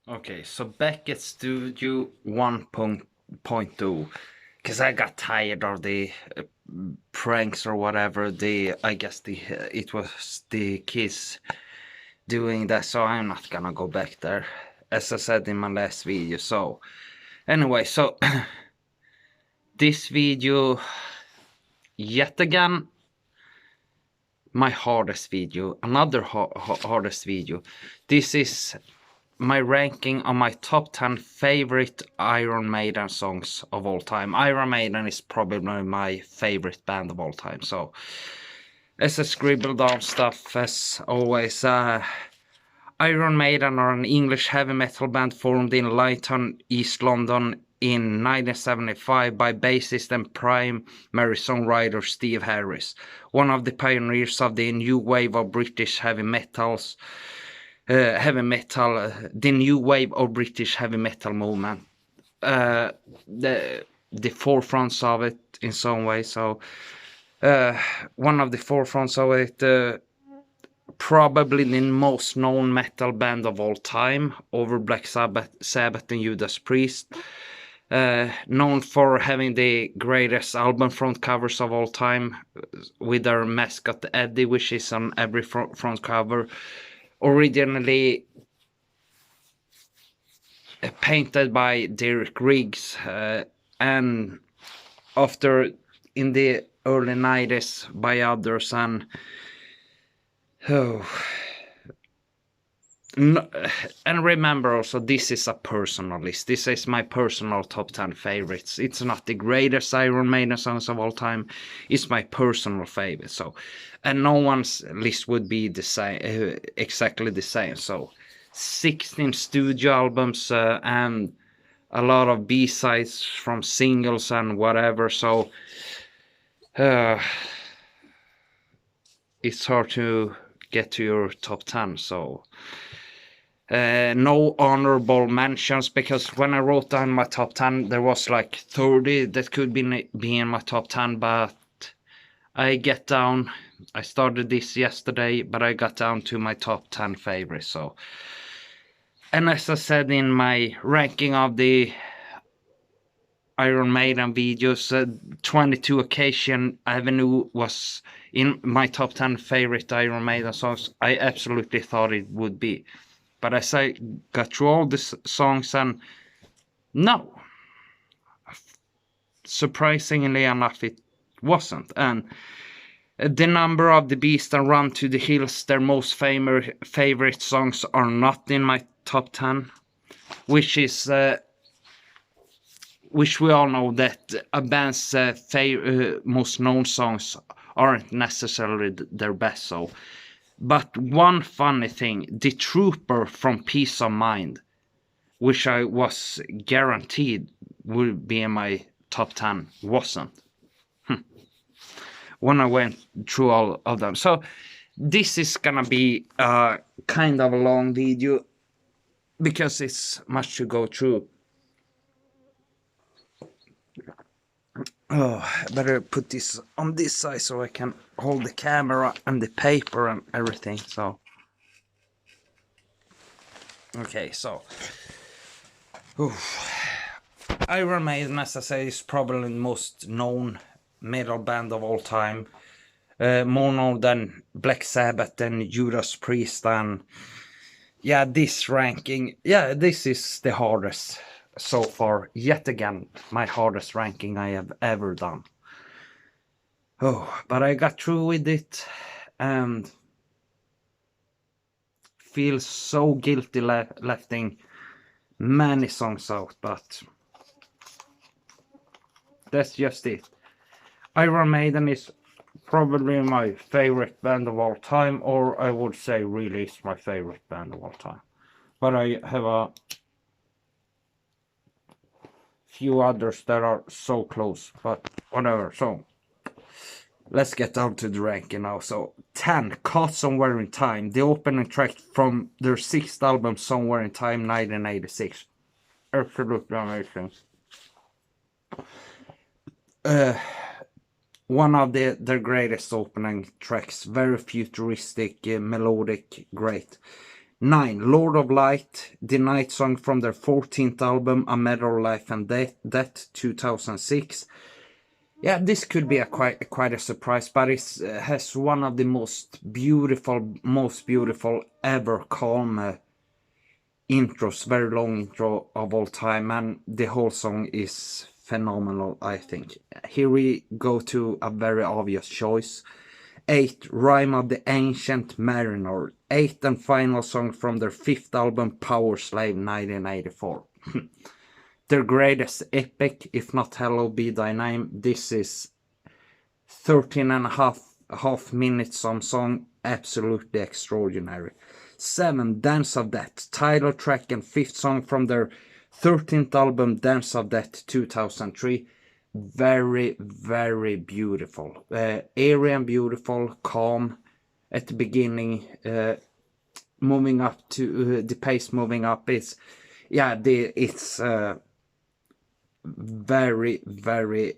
Okay, so back at Studio 1.2, because I got tired of the pranks or whatever. I guess it was the kids doing that, so I'm not gonna go back there, as I said in my last video. So anyway, so this video, yet again, my hardest video, another hardest video. This is my ranking on my top 10 favorite Iron Maiden songs of all time. Iron Maiden is probably my favorite band of all time. So, as I scribbled down stuff, as always, Iron Maiden are an English heavy metal band formed in Lytton, East London in 1975 by bassist and primary songwriter Steve Harris, one of the pioneers of the new wave of British heavy metals. The new wave of British heavy metal movement, the forefronts of it in some way. So one of the forefronts of it, probably the most known metal band of all time, over Black Sabbath and Judas Priest. Known for having the greatest album front covers of all time, with their mascot Eddie, which is on every front cover. Originally painted by Derek Riggs, and after in the early 90s by others. And and remember also, this is a personal list. This is my personal top 10 favorites. It's not the greatest Iron Maiden songs of all time. It's my personal favorite. So, and no one's list would be the same, exactly the same. So 16 studio albums, and a lot of B-sides from singles and whatever. So it's hard to get to your top 10. So no honorable mentions, because when I wrote down my top 10, there was like 30 that could be in my top 10, but I started this yesterday, but I got down to my top 10 favorites. So, and as I said in my ranking of the Iron Maiden videos, 22 Occasion Avenue was in my top 10 favorite Iron Maiden songs. I absolutely thought it would be. But as I got through all the songs, and no, surprisingly enough, it wasn't. And The Number of the Beast and Run to the Hills, their most favorite songs, are not in my top 10, which is which we all know that a band's most known songs aren't necessarily their best. So, but one funny thing, The Trooper from Peace of Mind, which I was guaranteed would be in my top 10, wasn't. When I went through all of them. So this is gonna be kind of a long video, because it's much to go through. Oh, I better put this on this side so I can hold the camera and the paper and everything. So, okay, so Iron Maiden, as I say, is probably the most known metal band of all time. More known than Black Sabbath and Judas Priest. And yeah, this ranking, yeah, this is the hardest so far. Yet again, my hardest ranking I have ever done. Oh, but I got through with it, and feel so guilty leaving many songs out, but that's just it. Iron Maiden is probably my favorite band of all time, or I would say really is my favorite band of all time. But I have a few others that are so close, but whatever. So let's get down to the ranking now. So 10, Caught Somewhere in Time, the opening track from their 6th album, Somewhere in Time, 1986. Absolutely amazing. One of their greatest opening tracks, very futuristic, melodic, great. 9. Lord of Light, the night song from their 14th album, A Matter of Life and Death 2006. Yeah, this could be quite a surprise, but it has one of the most beautiful ever calm intros, very long intro of all time, and the whole song is phenomenal, I think. Here we go to a very obvious choice. 8. Rime of the Ancient Mariner, 8th and final song from their 5th album, Power Slave 1984. Their greatest epic, if not Hello Be Thy Name. This is 13 and a half minutes song, absolutely extraordinary. 7. Dance of Death, title track and 5th song from their 13th album, Dance of Death 2003. Very, very beautiful. Airy and beautiful, calm at the beginning, moving up to the pace moving up. It's very, very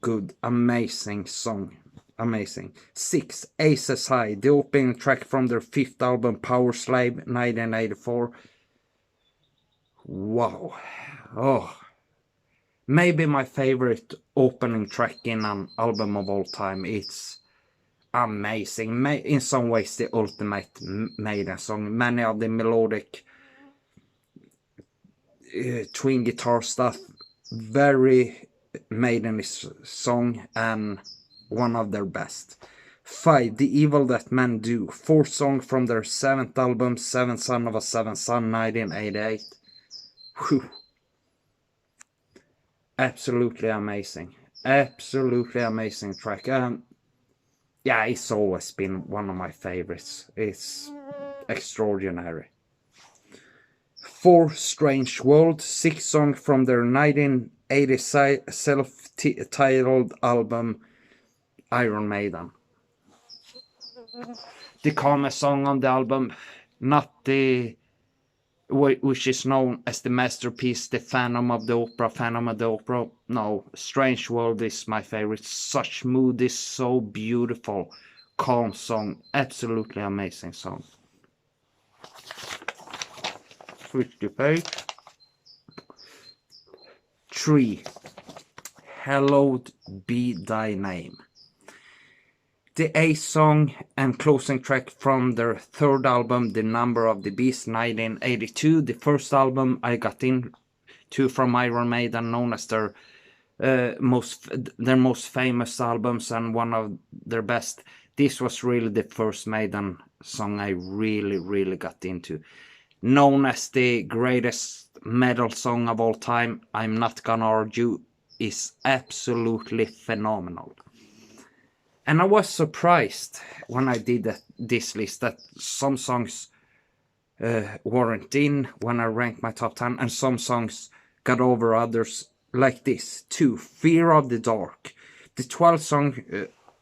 good, amazing song. Amazing. 6. Aces High, the opening track from their 5th album, Power Slave 1984. Wow. Oh. Maybe my favorite opening track in an album of all time. It's amazing. In some ways the ultimate Maiden song. Many of the melodic twin guitar stuff, very Maidenish song and one of their best. 5. The Evil That Men Do, 4th song from their 7th album, 7th Son of a 7th Son 1988. Whew. Absolutely amazing. Absolutely amazing track. Yeah, it's always been one of my favorites. It's extraordinary. 4. Strange World, 6th song from their 1980 self-titled album, Iron Maiden. The calmest song on the album, not the which is known as the masterpiece, the Phantom of the Opera. No, Strange World is my favorite. Such moody, so beautiful, calm song. Absolutely amazing song. Switch the page. 3. Hallowed Be Thy Name. The 8th song and closing track from their 3rd album, The Number of the Beast 1982. The first album I got into from Iron Maiden, known as their most famous albums and one of their best. This was really the first Maiden song I really got into. Known as the greatest metal song of all time, I'm not gonna argue, is absolutely phenomenal. And I was surprised when I did this list that some songs weren't in when I ranked my top 10, and some songs got over others, like this. 2. Fear of the Dark, the 12th song,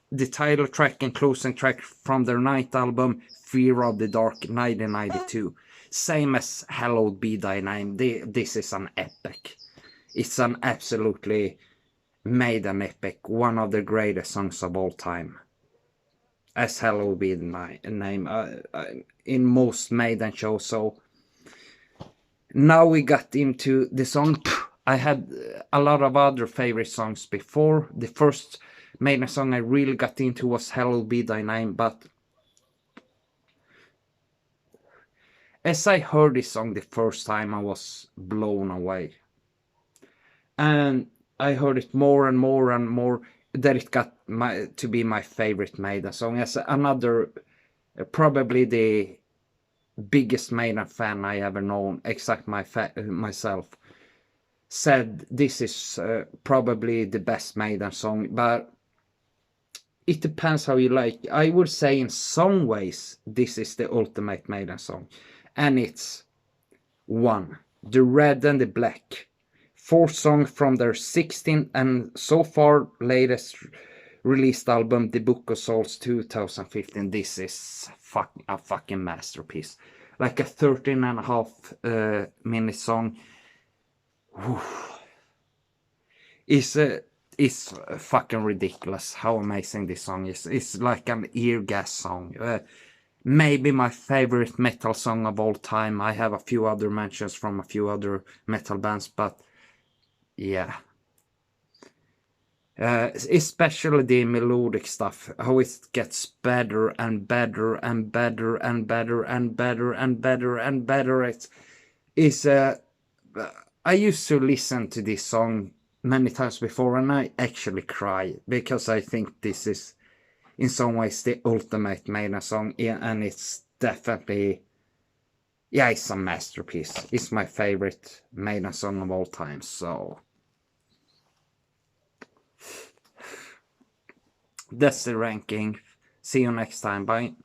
the title track and closing track from their 9th album, Fear of the Dark 1992. Same as Hallowed Be Thy Name. This is an epic. It's an absolutely Maiden epic, one of the greatest songs of all time. As Hallowed Be Thy Name in most Maiden shows. So now we got into the song. I had a lot of other favorite songs before. The first Maiden song I really got into was Hallowed Be Thy Name, but as I heard this song the first time, I was blown away. And I heard it more and more that it got to be my favorite Maiden song. As another, probably the biggest Maiden fan I ever known, except myself, said this is probably the best Maiden song. But it depends how you like. I would say in some ways this is the ultimate Maiden song. And it's 1. The Red and the Black, 4th song from their 16th and so far latest released album, The Book of Souls 2015. This is a fucking masterpiece. Like a 13 and a half minute song. It's fucking ridiculous how amazing this song is. It's like an ear gas song. maybe my favorite metal song of all time. I have a few other mentions from a few other metal bands, but yeah. Especially the melodic stuff, how it gets better and better and better and better and better and better and better. I used to listen to this song many times before, and I actually cry because I think this is in some ways the ultimate Maiden song, and it's definitely, yeah, it's a masterpiece. It's my favorite Maiden song of all time. So that's the ranking. See you next time. Bye.